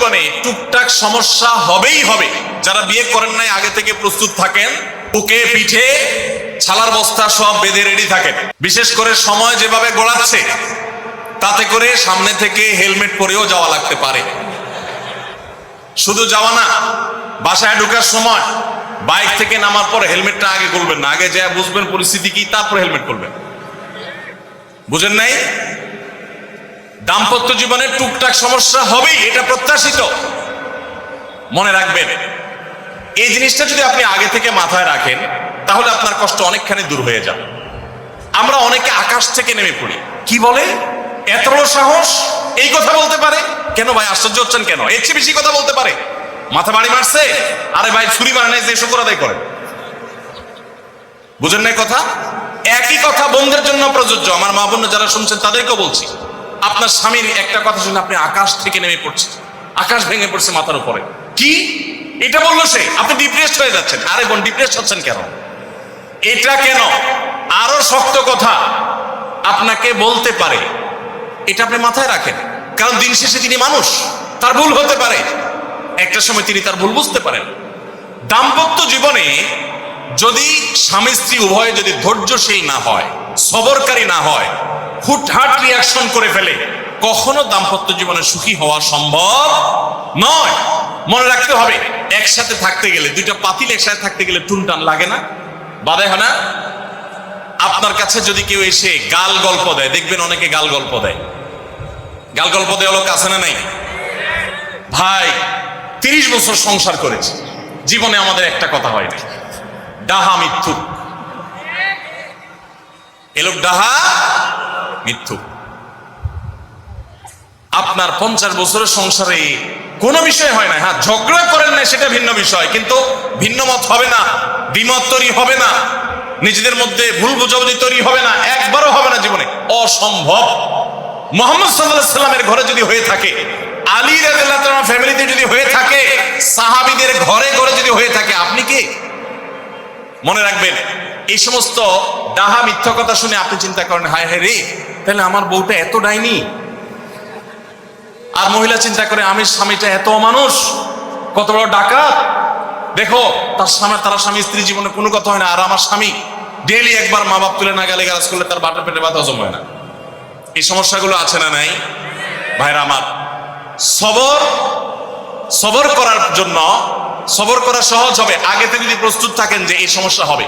জীবনে টুকটাক সমস্যা হবেই হবে। যারা বিয়ে করেন নাই আগে থেকে প্রস্তুত থাকেন, বুকে পিঠে ছালার বস্তা সব বেঁধে রেডি থাকেন। বিশেষ করে সময় যেভাবে গড়াচ্ছে তাতে করে সামনে থেকে হেলমেট পরেও যাওয়া লাগতে পারে। শুধু যাওয়া না, বাসায় ঢোকার সময় বাইক থেকে নামার পর হেলমেটটা আগে খুলবেন না, আগে যা বুঝবেন পরিস্থিতি কি, তারপর হেলমেট খুলবেন। বুঝেন নাই? দাম্পত্য জীবনে টুকটাক সমস্যা হবেই, এটা প্রত্যাশিত। মনে রাখবেন, এই জিনিসটা যদি আপনি আগে থেকে মাথায় রাখেন তাহলে আপনার কষ্ট অনেকখানি দূর হয়ে যাবে। আমরা অনেকে আকাশ থেকে নেমে পড়ি। কি বলে, এত বড় সাহস, এই কথা বলতে পারে? কেন ভাই আশ্চর্য হচ্ছেন কেন? এর চেয়ে বেশি কথা বলতে পারে? মাথা বাড়ি মারছে? আরে ভাই ছুরি মারে নাই যে শুকর আদায় করেন। বুঝেন নাই কথা? একই কথা বোনদের জন্য প্রযোজ্য। আমার মা বোন যারা শুনছেন তাদেরকেও বলছি, আপনার স্বামীর একটা কথা শুনে আপনি আকাশ থেকে নেমে পড়ছেন, আকাশ ভেঙে পড়ছে মাথার উপরে। কি এটা বললো সে, আপনি ডিপ্রেসড হয়ে যাচ্ছেন। আরে বোন ডিপ্রেসড হচ্ছেন কেন? এটা কেন? আরো শক্ত কথা আপনাকে বলতে পারে, এটা আপনি মাথায় রাখেন। কারণ দিন শেষে তিনি মানুষ, তার ভুল হতে পারে, একটা সময় তিনি তার ভুল বুঝতে পারেন। দাম্পত্য জীবনে যদি স্বামী স্ত্রী উভয়ে যদি ধৈর্যশীল না হয়, সবরকারী না হয়, হুটহাট রিয়াকশন করে ফেলে, কখনো দাম্পত্য জীবনে সুখী হওয়া সম্ভব নয়। মনে রাখতে হবে, একসাথে থাকতে গেলে, দুইটা পাতিল একসাথে থাকতে গেলে টুনটান লাগে না? বাধে হয় না? আপনার কাছে যদি কেউ এসে গাল গল্প দেয়, দেখবেন অনেকে গাল গল্প দেয়। গাল গল্প দেওয়া লোক আছে না নাই? ভাই 30 বছর সংসার করেছি, জীবনে আমাদের একটা কথা হয় না। ডাহা মিথ্যুক, এ লোক ডাহা মিথ্যুক। আপনার 50 বছরের সংসারে কোনো বিষয় হয় না। হ্যাঁ, ঝগড়া করেন না সেটা ভিন্ন বিষয়, কিন্তু ভিন্ন মত হবে না, দ্বিমত তৈরি হবে না, নিজেদের মধ্যে ভুল বোঝাবুঝি তৈরি হবে না, একবারও হবে না জীবনে, অসম্ভব। মুহাম্মদ সাল্লাল্লাহু আলাইহি ওয়াসাল্লামের ঘরে যদি হয়ে থাকে, আলী রাদিয়াল্লাহু তাআলা ফ্যামিলিতে যদি হয়ে থাকে, সাহাবীদের ঘরে ঘরে যদি হয়ে থাকে, আপনি কে? মনে রাখবেন, এই সমস্ত ডাহা মিথ্যা কথা শুনে আপনি চিন্তা করেন, হায় হায় রে, তাহলে আমার বউটা এত ডাইনি। আর মহিলা চিন্তা করে, আমি স্বামীটা এত মানুষ, কত বড় ডাকাত। দেখো তার স্বামী স্ত্রী জীবনে কোনো কথা হয় না, আর আমার স্বামী ডেইলি একবার মা বাপ তুলে না গালি গালাজ করলে তার বাটার পেটে ব্যথা হজম হয় না। এই সমস্যাগুলো আছে না নাই? ভাইরা আমার, সবর করার জন্য, সবর করা সহজ হবে আগে থেকে যদি প্রস্তুত থাকেন যে এই সমস্যা হবে।